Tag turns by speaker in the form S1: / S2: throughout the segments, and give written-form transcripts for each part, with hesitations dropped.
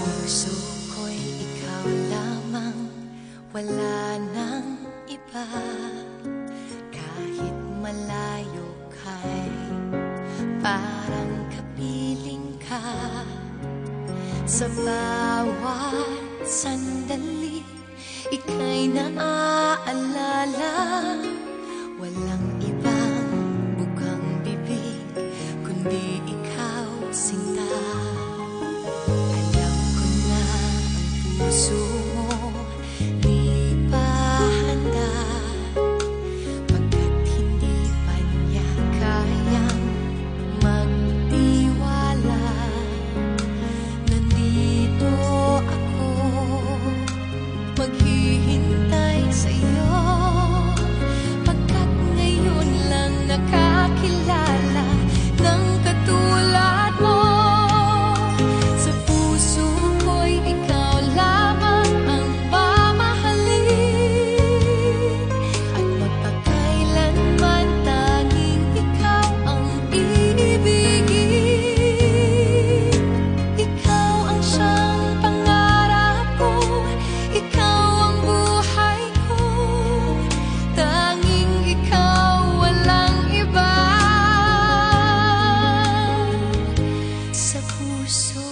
S1: puso ko'y ikaw lamang, wala nang iba. Kahit malayo ka'y parang kapiling ka. Sa bawat sandali, ika'y naaalala. Walang ibang bukang bibig, kundi ikaw, sinta. Alam ko na ang puso mo di pa handa, pagkat hindi pa niya kayang magtiwala. Nandito ako, maghihintay sa'yo, pagkat ngayon lang nakakilala ng katulad mo. Sa puso ko'y ikaw lamang ang mamahalin, at magpakailanman tanging ikaw ang iibigin. Ikaw ang siyang pangarap ko, ikaw ang buhay ko, tanging ikaw, walang iba. Sa puso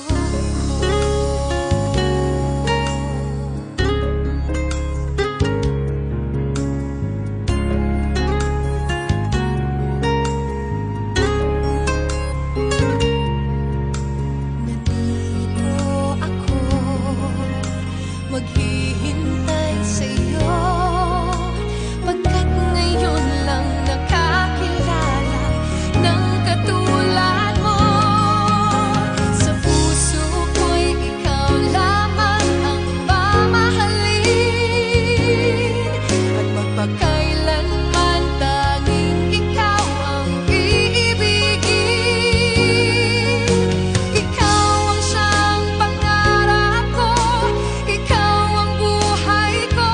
S1: nandito ako, maghihintay sa'yo, pagkat ngayon lang nakakilala ng katulad mo. Sa puso ko'y ikaw lamang ang mamahalin, at magpakailanman tanging ikaw ang iibigin. Ikaw ang siyang pangarap ko, ikaw ang buhay ko,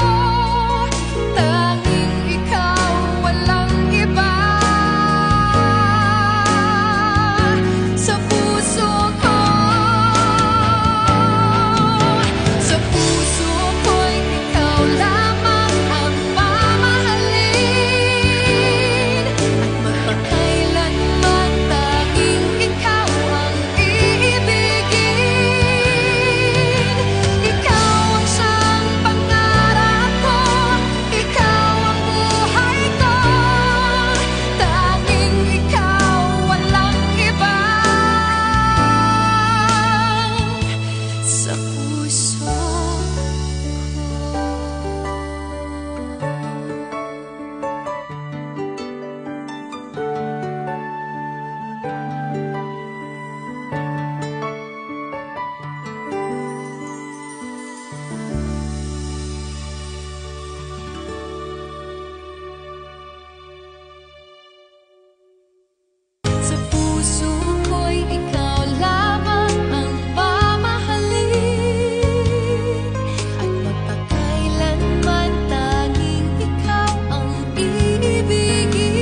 S1: tanging ikaw, walang iba. Sa puso ko, sa puso ko'y ikaw lamang ang mamahalin, at magpakailanman tanging ikaw ang iibigin. Ikaw ang siyang pangarap ko, ikaw ang buhay ko, tanging ikaw, walang iba. Sa puso ko. Sa puso ko'y ikaw lamang ang mamahalin, at magpakailanman tanging ikaw ang iibigin.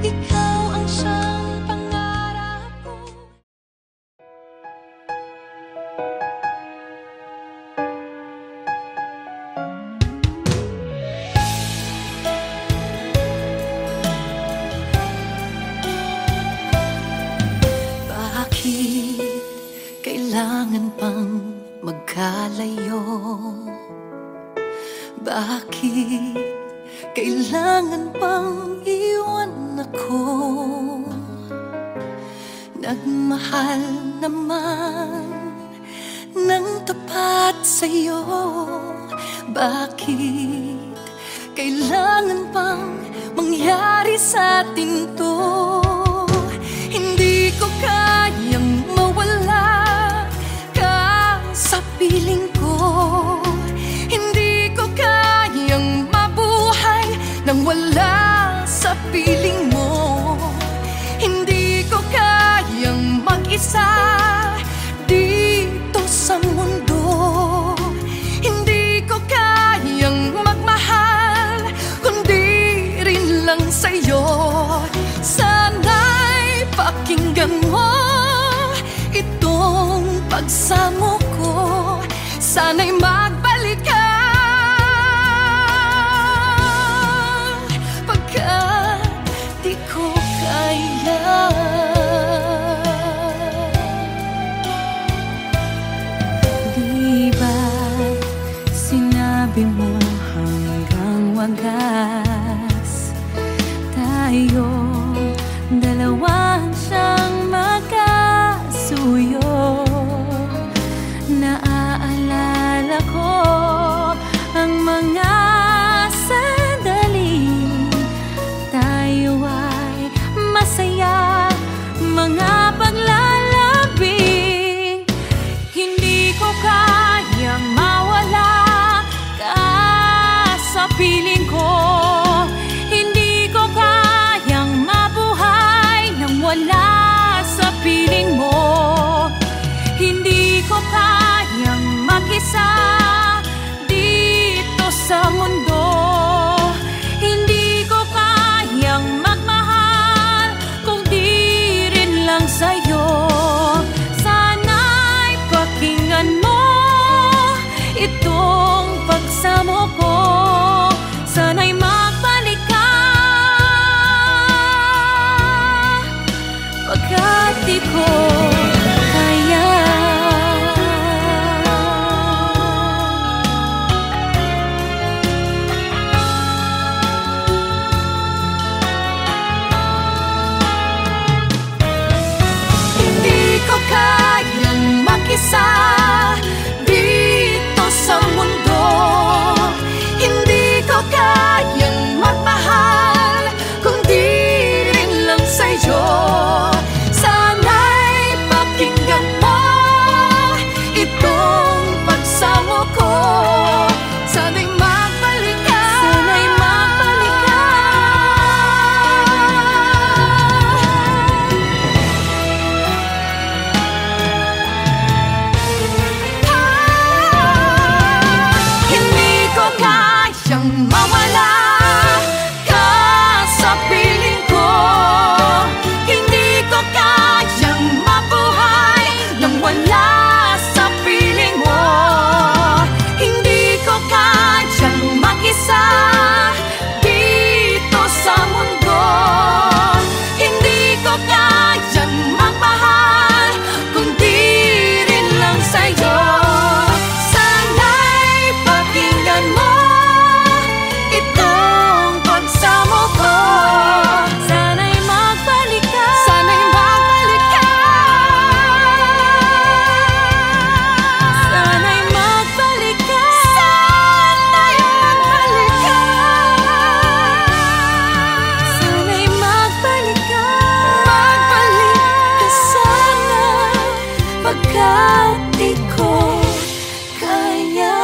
S1: Ikaw ang siyang pangarap ko. Bakit kailangan pang magkalayo? Bakit kailangan pang iwan ako? Nagmahal naman ng tapat sa'yo. Bakit kailangan pang mangyari sa atin to? Hindi ko kayang mawala ka sa piling ko. Hindi ko kayang mabuhay nang wala sa piling mo. Hindi ko kayang mag-isa dito sa mundo. Hindi ko kayang magmahal kundi rin lang sa'yo. Sana'y pakinggan mo itong pagsamo ko, sana'y magbalik ka. Pagkat di ko kaya. Di ba sinabi mo hanggang wagas tayo dalawang siyang magkasuyo? Naaalala ko ang mga sandaling tayo ay masaya, mga paglalambing. Hindi ko kayang mawala ka sa piling ko. Hindi ko kayang mabuhay nang wala sa piling mo. Hindi ko kayang mag-isa dito sa mundo. Hindi ko kayang magmahal kung di rin lang sa'yo. Sana'y pakinggan mo itong pagsamo ko. Sana'y magbalik ka, pagkat di ko kaya. Hindi ko kayang mag-isa dito sa mundo. Hindi ko kayang magmahal kung di rin lang sa'yo. Sana'y pakinggan mo itong pagsamo ko. Sana'y magbalik ka. Sana'y magbalik ka. Hindi ko kayang mawala ka sa piling ko. Hindi ko kayang mabuhay nang wala sa piling mo. Hindi ko kayang mag-isa dito sa mundo. Hindi ko kayang magmahal kung di rin lang sa'yo. Sana'y pakinggan mo itong pagsamo ko. Sana'y magbalik ka. Sana'y magbalik ka. Sana'y magbalik ka. Sana'y magbalik ka. Sana'y magbalik ka. Magbalik ka sana, pagkat di ko kaya.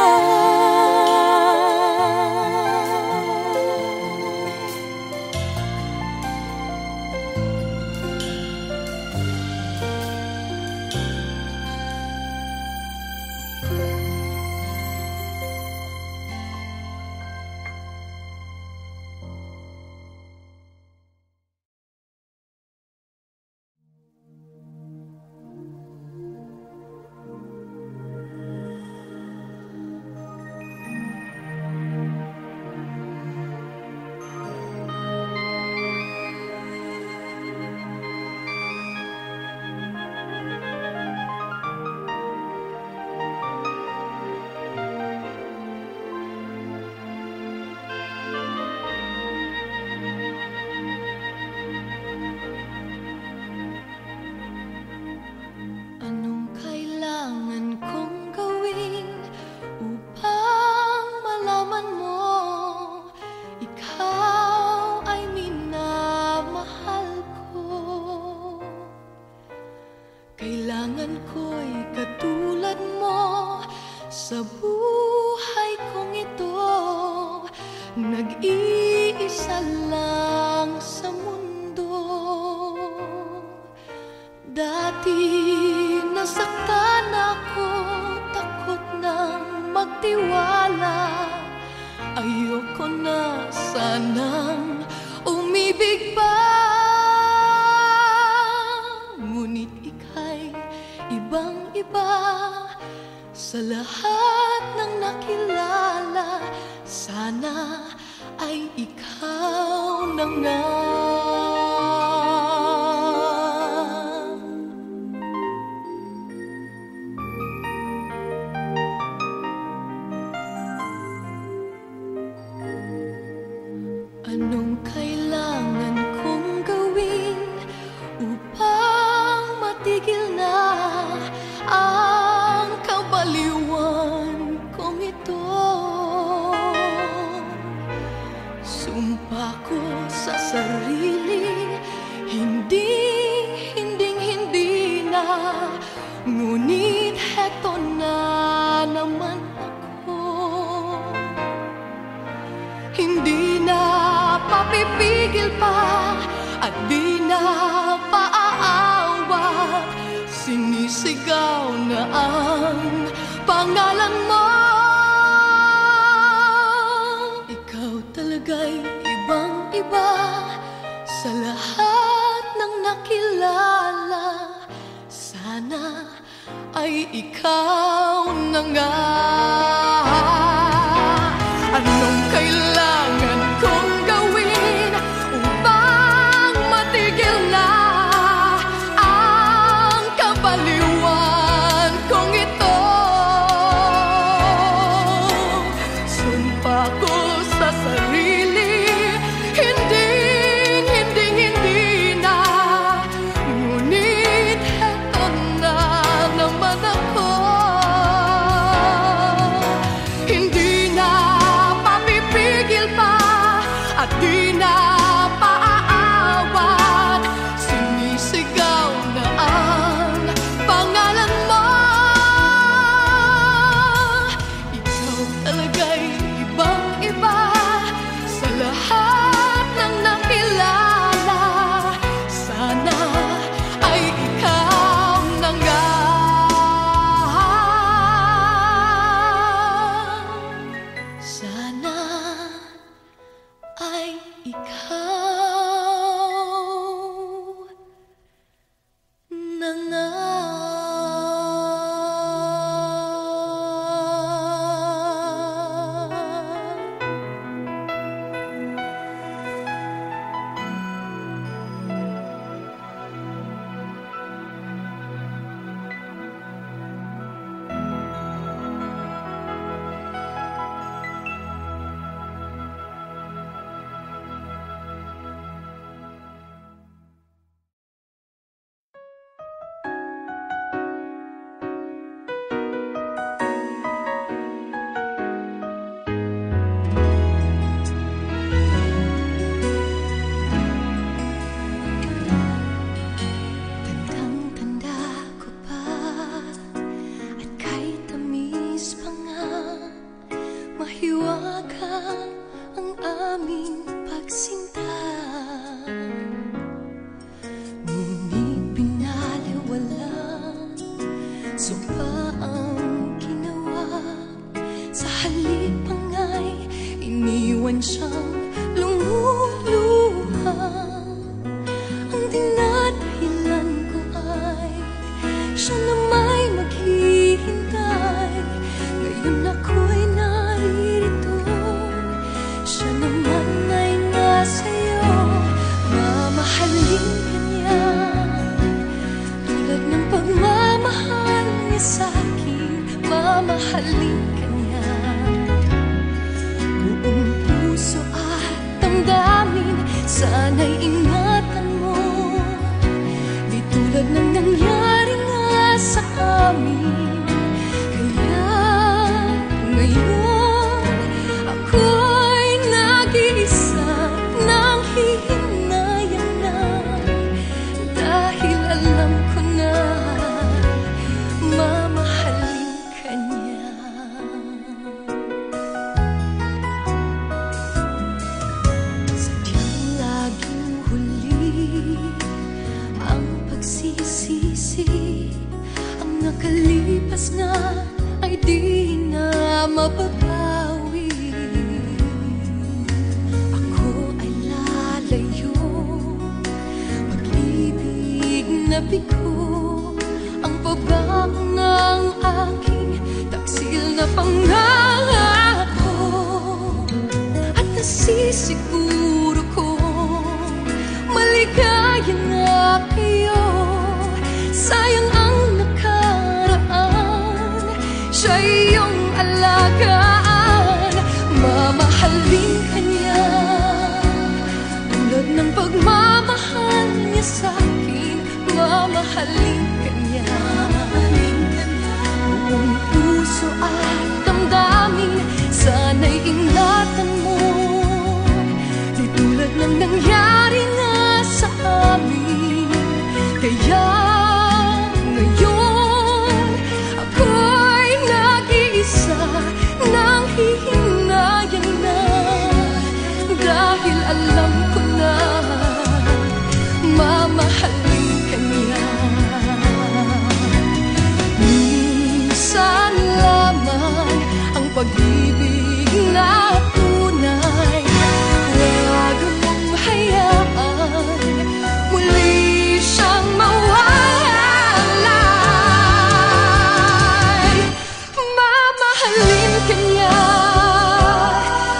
S1: Anong kailangan kong gawin upang malaman mo ikaw ay minamahal ko? Kailangan ko'y katulad mo sa buhay kong ito. Nag-iisa lang sa mundo. Dati nasaktan ako, takot nang magtiwala. Ayoko na sanang umibig pa. Ngunit ika'y ibang ibang iba. Sa lahat ng nakilala, sana ay ikaw na nga. Anong kailangan kong gawin upang matigil na ang kabaliwan kong ito? Sumpa ko sa sarili, hindi na. Ngunit heto na naman ako. Hindi na papipigil pa at di na paaawat. Sinisigaw na ang pangalan mo. Ikaw talaga'y ibang-iba sa lahat ng nakilala. Sana ay ikaw na nga. Anong kailangan kong gawin upang matigil na ang kabaliwan kong ito? Sumpa ko sa sarili, hindi na. Ngunit heto na naman ako. Hindi na papipigil pa at di na paaawat. Sinisigaw na ang pangalan mo. Ikaw talaga'y ibang-iba sa lahat ng nakilala. Sana ay ikaw na nga. Sana ay ikaw na nga. Tandang-tanda ko pa at kahit tamis pa nga, mahiwaga ang aming pagsinta. Ngunit pinaliwalang sumpa ang ginawa. Sa halip pa nga'y iniwan siyang lumuluha. Ang dinadahilan ko ay siya na may maghihintay. Ngayon ako'y naririto, siya naman ay nasa'yo. Mamahalin ka niya tulad ng pagmamahal niya sa'kin. Mamahalin ka niya buong puso at damdamin. Sana'y ingatan mo, di tulad ng nangyari nga sa amin. Kaya ngayon ako'y nag-iisa nang hihinayang na, dahil alam ko na mamahalin ka niya. Sadyang laging huli ang pagsisisi. Ang nakalipas nga ay di na mababawi. Ako ay lalayo, pag-ibig na bigo ang pabang sa iyong alagaan. Mamahalin ka niya tulad ng pagmamahal niya sa akin. Mamahalin ka niya buong puso at damdamin. Sana'y ingatan mo, di tulad ng nangyari nga sa amin. Kaya ngayon ako'y nag-iisa, nang hihinayan na, dahil alam ko na mamahalin ka niya. Minsan lamang ang pag-ibig na tunay, huwag mong hayaan muli siyang mawalay. Mamahalin ka niya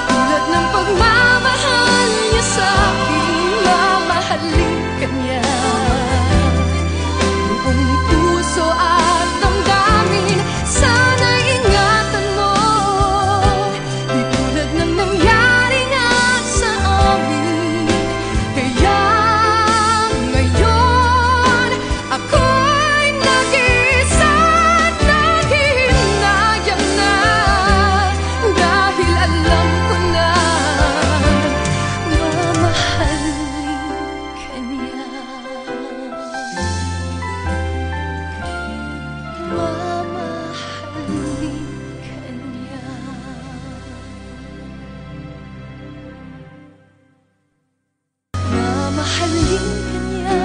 S1: tulad ng pagmamahal niya sa akin. Mamahalin ka niya buong puso at damdamin. Sana'y ingatan mo, di tulad ng nangyari nga sa amin. Kaya ngayon ako'y nag-iisa at nanghihinayang na, dahil alam ko na mamahalin ka niya. Mamahalin ka niya. Mamahalin ka niya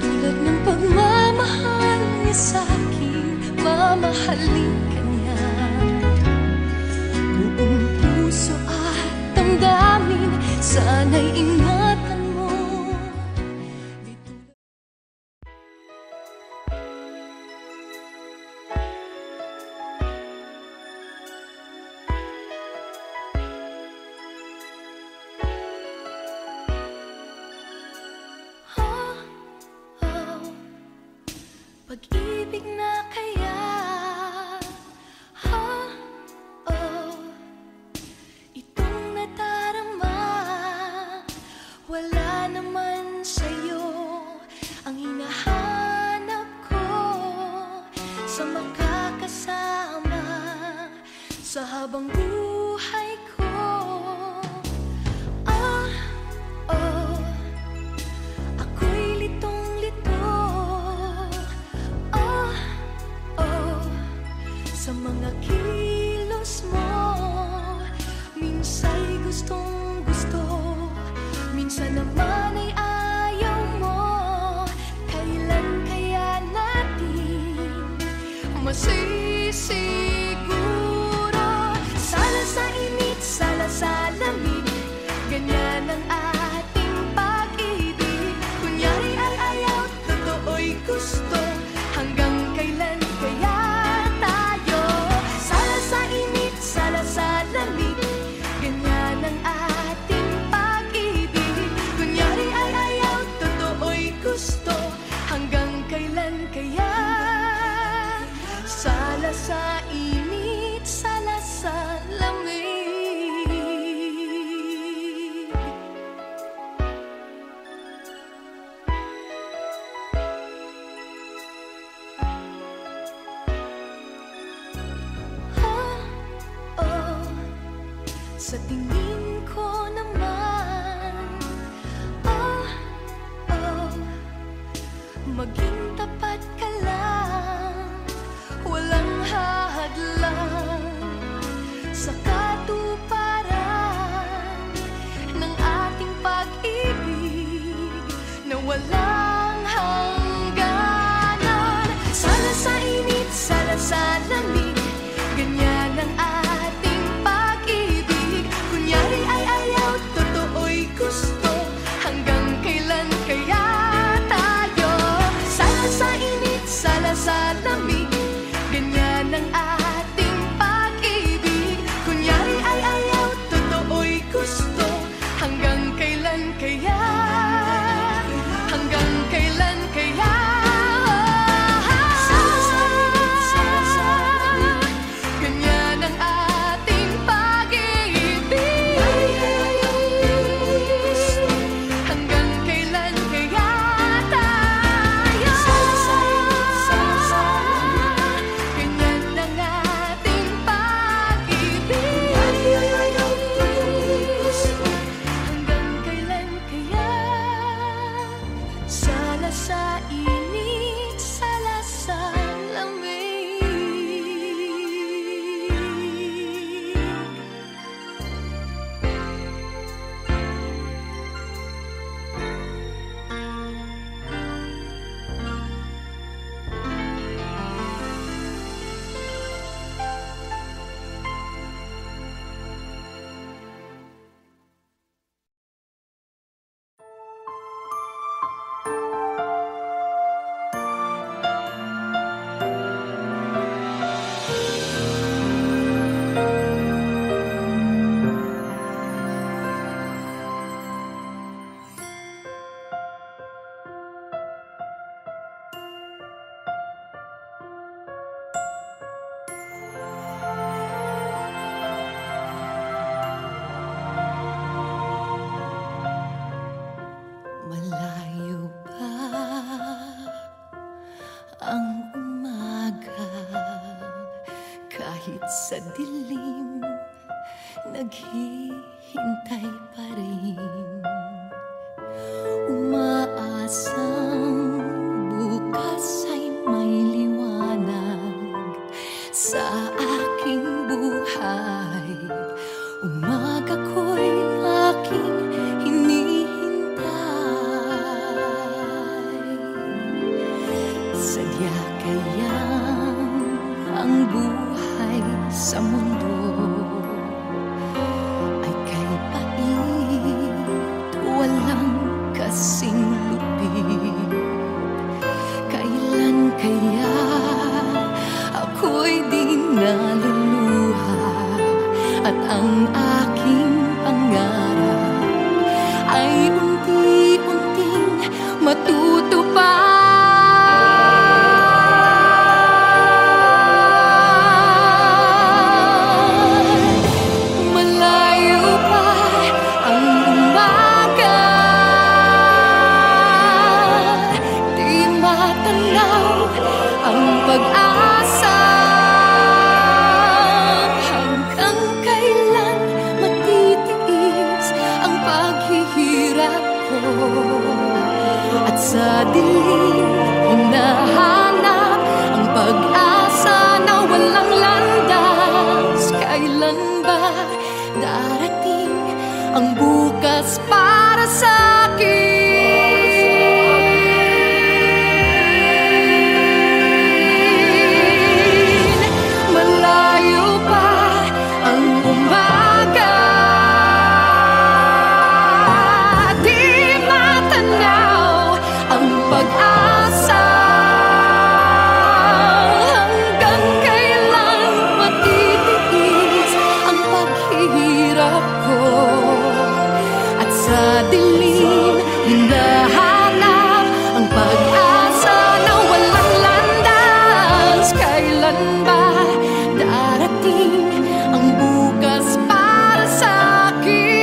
S1: tulad ng pagmamahal niya sa akin. Mamahalin ka niya buong puso at damdamin. Sana'y ingatan mo, di tulad. Pag-ibig na kaya, itong nadarama, wala naman sa'yo ang hinahanap ko, sa makakasama sa habang buhay ko. Ako'y litong-lito sa mga kilos mo. Minsa'y gustong-gusto, minsan naman ay ayaw mo. Kailan kaya natin masisiguro? Sala sa init, sala sa lamig, ganyan ang ating pag-ibig. Kunyari ay ayaw, totoo'y gusto. Hanggang kailan kaya tayo? Sala sa init, sala sa lamig, ganyan ang ating pag-ibig. Kunyari ay ayaw, totoo'y gusto. Hanggang kailan kaya? Sala sa init, sala sa lamig. Sa tingin ko naman, maging tapat ka lang, walang hadlang sa katuparan ng ating pag-ibig na walang hangganan. Sala sa init, sala sa lamig, ganyan ang ating pag-ibig. Kunyari ay ayaw, totoo'y gusto. Hanggang kailan kaya tayo? Sala sa Kahit sa dilim, naghihintay pa rin. Umaasang bukas ay may liwanag sa aking buhay. Umaga ko'y aking hinihintay. Sadya kayang ang buhay sa mundo ay kay pait, walang kasing lupit. Kailan kaya ako'y di naluluha at ang aking pangarap ay unti-unting matutupad? At sa dilim, hinahanap ang pag-asa na walang landas. Kailan ba darating ang bukas para sa akin? Malayo pa ang umaga, pag-asa. Hanggang kailan matitiis ang paghihirap ko? At sa dilim, hinahanap ang pag-asa na walang landas. Kailan ba darating ang bukas para sa akin?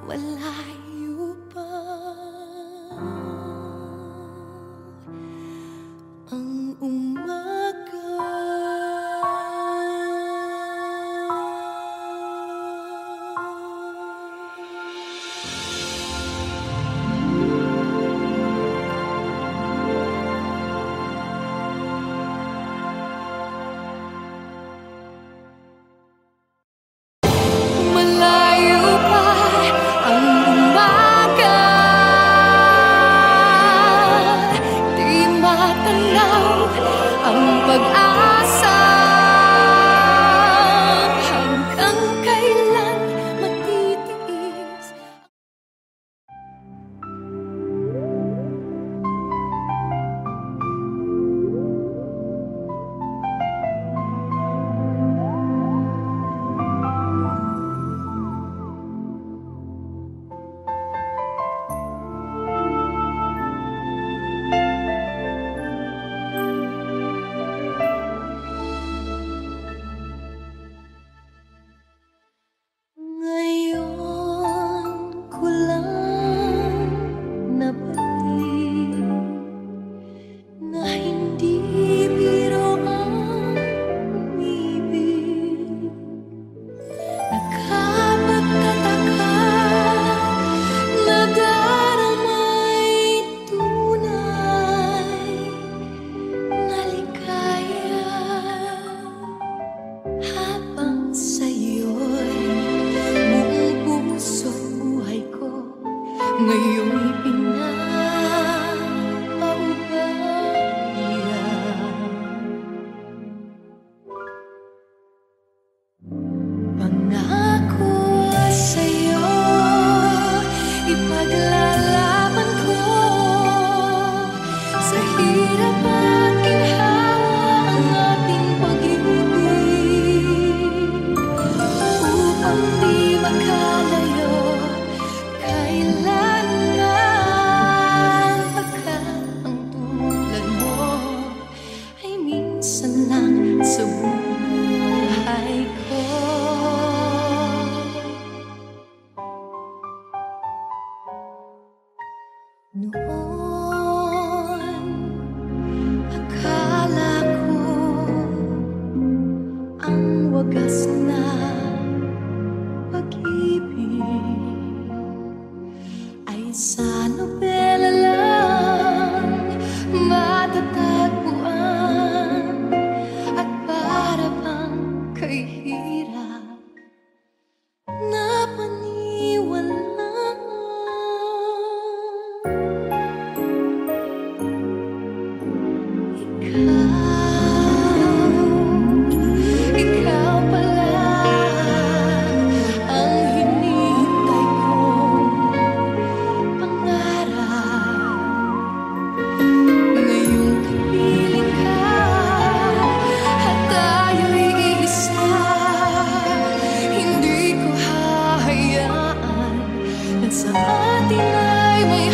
S1: Malayo pa ang umaga. Ang pag-asa, hanggang kailan matitiis? Ngayon'y pinapaubaya. Pangako sa'yo, ipaglalaban ko sa hirap at ginhawa ang ating pag-ibig, upang di makalayo kailan. Sa buhay ko, noon wagas na pag-ibig ay sa nobela lang matatagpuan at para bang kay hirap na paniwalaan. Ikaw pala ang hinihintay kong pangarap. Ngayong kapiling ka at tayo'y iisa, hindi ko hahayaan na sa atin ay may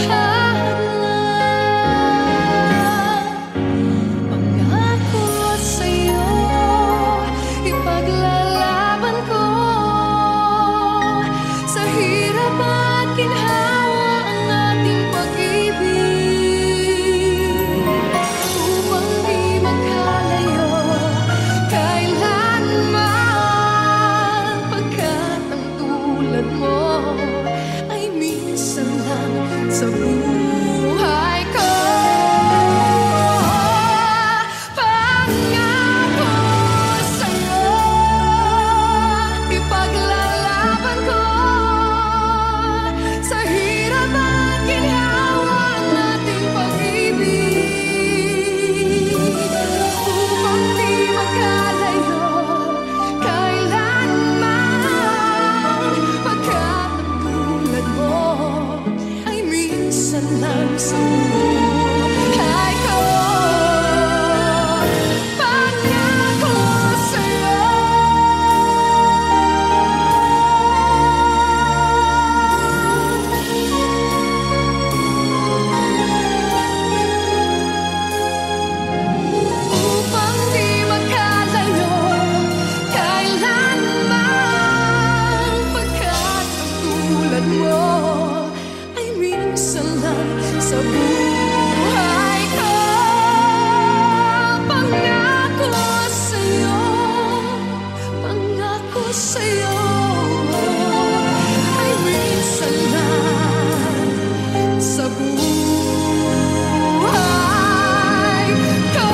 S1: sa buhay ko. Pangako sa'yo, ipaglalaban ko sa hirap at ginhawa ang ating pag-ibig, upang di magkalayo kailanman, pagkat ang tulad mo ay minsan lang sa buhay ko. Pangako sa'yo, upang di magkalayo kailanman, pagkat ang tulad mo ay minsan lang sa buhay ko. Pangako sa'yo, pangako sa'yo, ay minsan lang sa buhay ko.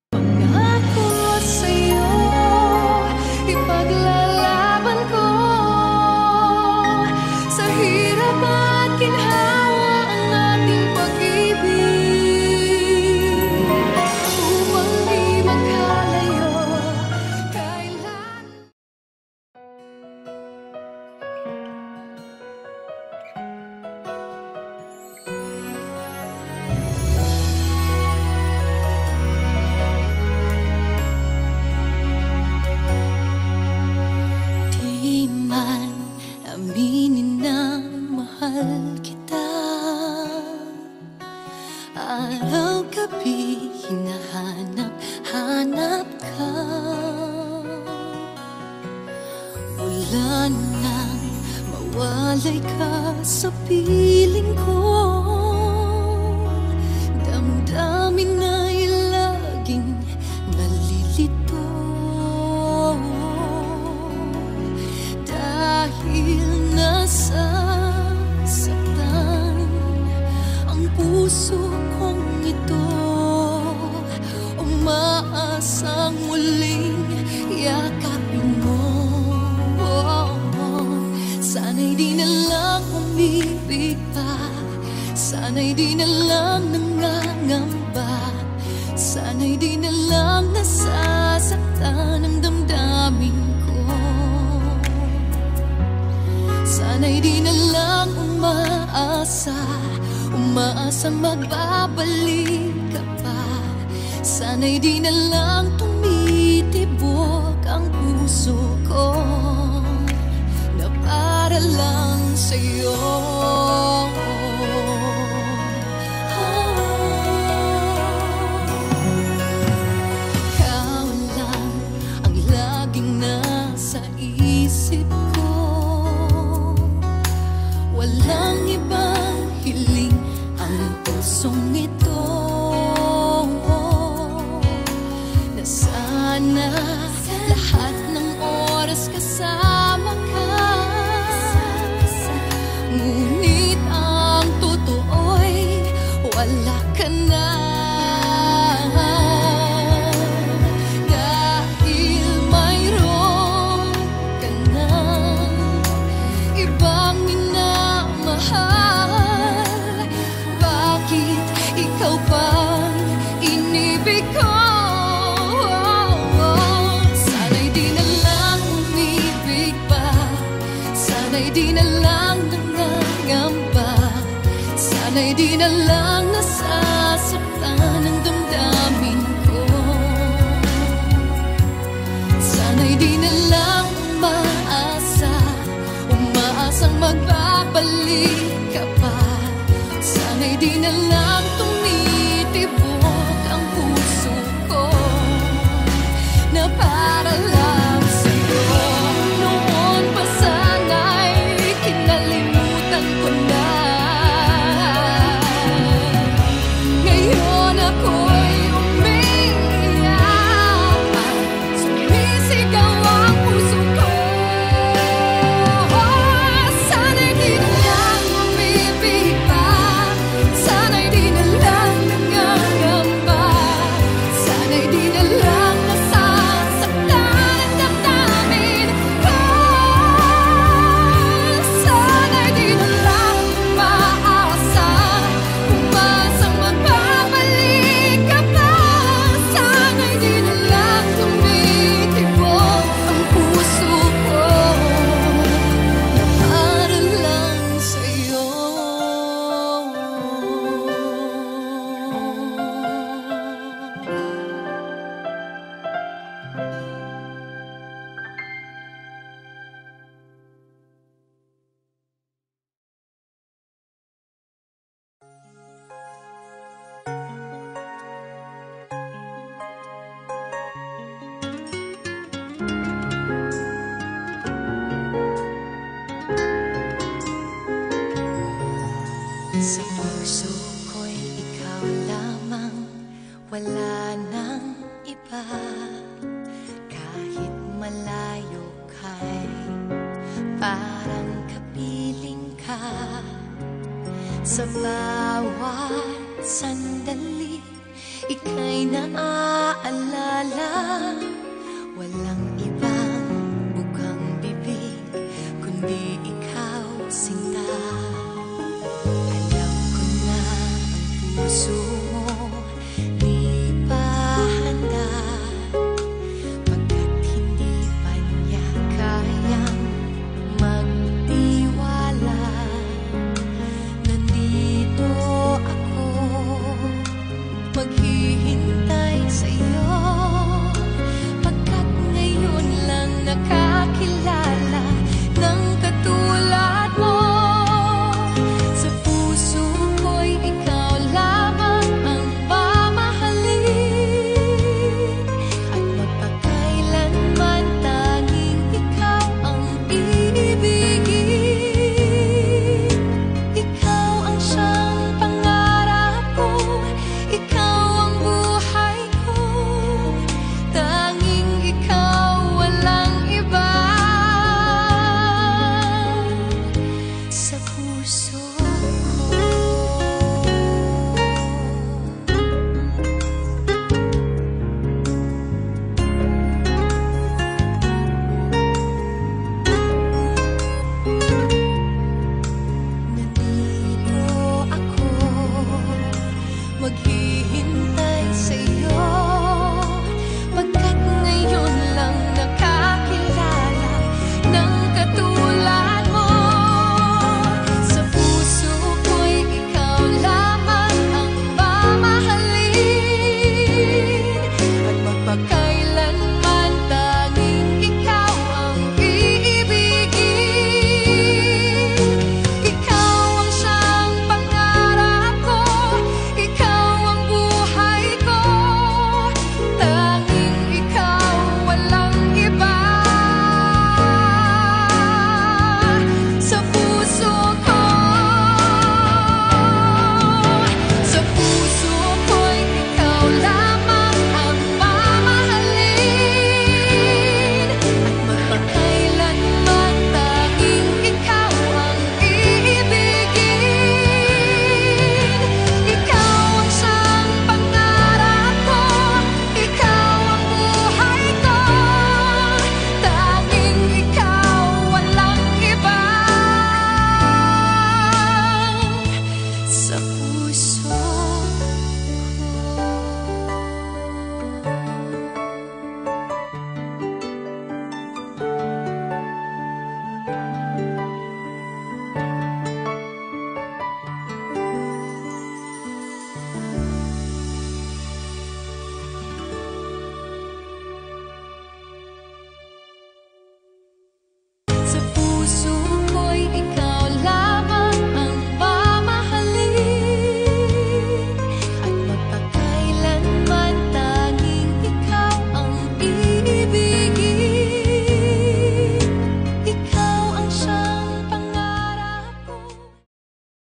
S1: Pangako sa'yo, ipaglalaban ko sa hirap at ginhawa ang ating pag-ibig, upang di magkalayo kailan. Di man aminin na mahal kita, araw-gabi hinahanap-hanap ka. Wala nang mawalay ka sa piling ko, damdamin ay laging nalilito. Dahil nasasaktan ang puso kong ito, umaasang muling yakapin mo. Sana'y di na lang umibig pa, sana'y di na lang nangangamba, sana'y di na lang nasasaktan ang damdamin ko. Sana'y di na lang umaasa magbabalik ka pa. Sana'y di na lang tumitibok ang puso ko na para lang sa'yo. Ikaw lang ang laging nasa pusong ito na sana lahat ng oras kasama ka. Ngunit ang totoo'y wala ka na. Dahil mayroon ka na ibang minamahal, bakit ikaw pang inibig ko? Sana'y di na lang umibig pa, sana'y di na lang nangangamba, sana'y di na lang nasasaktan ang damdamin ko. Sana'y di na lang umaasang magbabalik ka pa. Sana'y di na lang tumitibok ang puso ko na para lang sa'yo. Noon pa sana'y kinalimutan ko na. Ngayon ako'y umiiyak, sumisigaw ang puso ko. Sana'y di na lang umibig pa, sana'y di na lang nangangamba, sana'y di na lang nasasaktan ang damdamin ko. Sana'y di na lang umaasang magbabalik ka pa. Sana'y di na lang tumitibok ang puso ko na para lang sa'yo. Sa puso ko'y ikaw lamang, wala nang iba. Kahit malayo ka'y parang kapiling ka. Sa bawat sandali, ika'y naaalala. Walang ibang bukang bibig kundi ikaw, sinta. Alam ko na ang puso